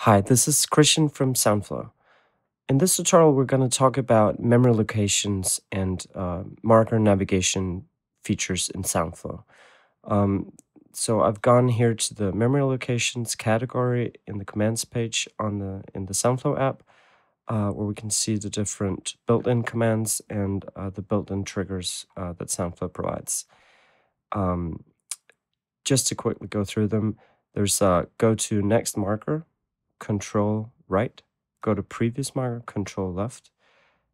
Hi, this is Christian from SoundFlow. In this tutorial, we're going to talk about memory locations and marker navigation features in SoundFlow. Um, so I've gone here to the memory locations category in the commands page in the SoundFlow app, where we can see the different built-in commands and the built-in triggers that SoundFlow provides. Just to quickly go through them, there's go to next marker, Control right, go to previous marker, Control left,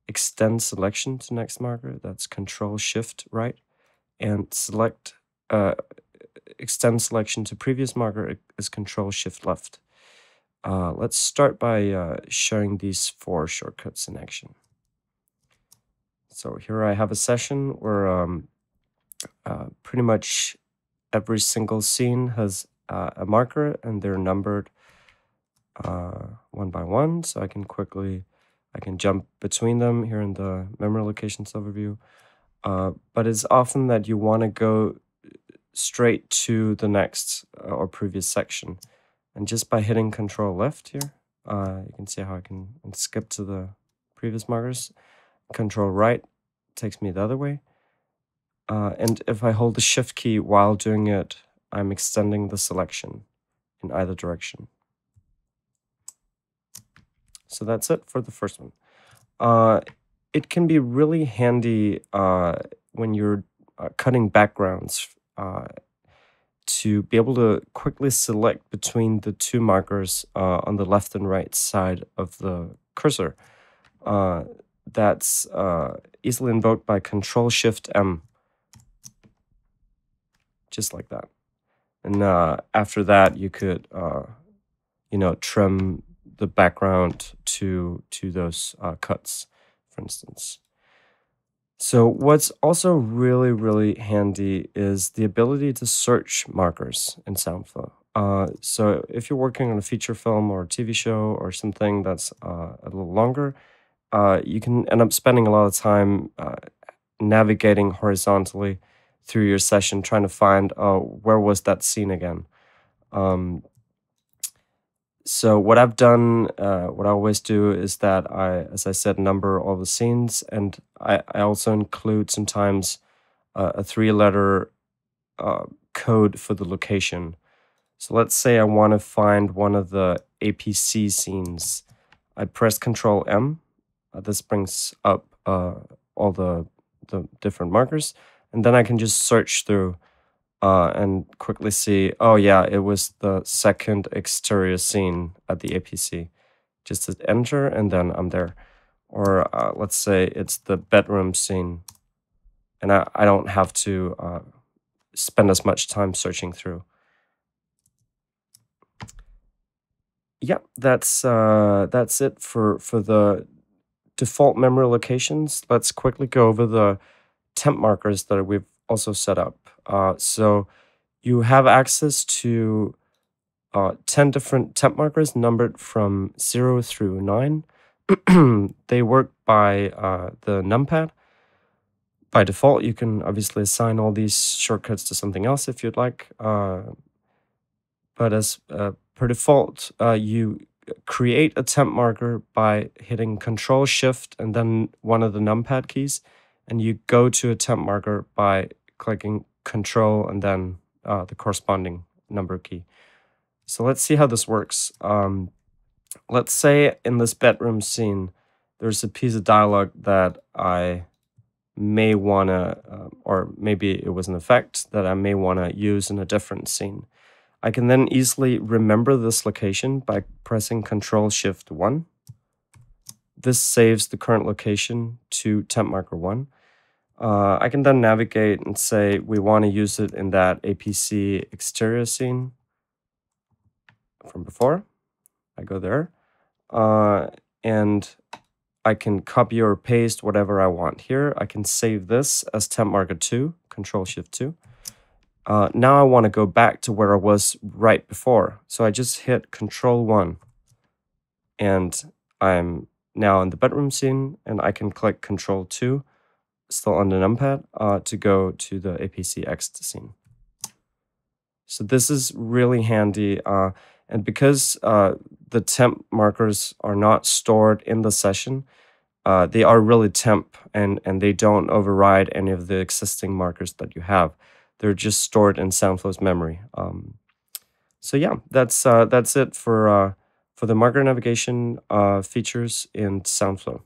extend selection to next marker, that's Control Shift right, and select extend selection to previous marker is Control Shift left. Let's start by showing these 4 shortcuts in action. So here I have a session where pretty much every single scene has a marker and they're numbered one by one, so I can jump between them here in the memory locations overview. But it's often that you want to go straight to the next or previous section. And just by hitting Control left here, you can see how I can skip to the previous markers. Control right takes me the other way. And if I hold the Shift key while doing it, I'm extending the selection in either direction. So that's it for the first one. It can be really handy when you're cutting backgrounds to be able to quickly select between the 2 markers on the left and right side of the cursor. That's easily invoked by Control-Shift-M, just like that. And after that, you could, trim the background to those cuts, for instance. So what's also really, really handy is the ability to search markers in SoundFlow. So if you're working on a feature film or a TV show or something that's a little longer, you can end up spending a lot of time navigating horizontally through your session, trying to find, where was that scene again? So what I've done, what I always do is that as I said, number all the scenes, and I also include sometimes a 3-letter code for the location. So let's say I want to find one of the APC scenes. I press Control M. This brings up all the different markers, and then I can just search through and quickly see, oh yeah, it was the second exterior scene at the APC. Just hit enter and then I'm there. Or let's say it's the bedroom scene, and I don't have to spend as much time searching through. Yeah, that's it for the default memory locations. Let's quickly go over the temp markers that we've also set up. So you have access to 10 different temp markers numbered from 0 through 9. They work by the numpad. By default, you can obviously assign all these shortcuts to something else if you'd like. But as per default, you create a temp marker by hitting Control Shift and then one of the numpad keys, and you go to a temp marker by clicking Control and then the corresponding number key. So let's see how this works. Let's say in this bedroom scene, there's a piece of dialogue that I may want to, or maybe it was an effect that I may want to use in a different scene. I can then easily remember this location by pressing Control-Shift-1. This saves the current location to temp marker 1. I can then navigate and say we want to use it in that APC exterior scene from before. I go there, and I can copy or paste whatever I want here. I can save this as temp marker 2, Control-Shift-2. Now I want to go back to where I was right before. So I just hit Control-1, and I'm now in the bedroom scene, and I can click Control-2, still on the numpad, to go to the APC X scene. So this is really handy, and because the temp markers are not stored in the session. They are really temp, and they don't override any of the existing markers that you have. They're just stored in SoundFlow's memory. So yeah, that's it for the marker navigation features in SoundFlow.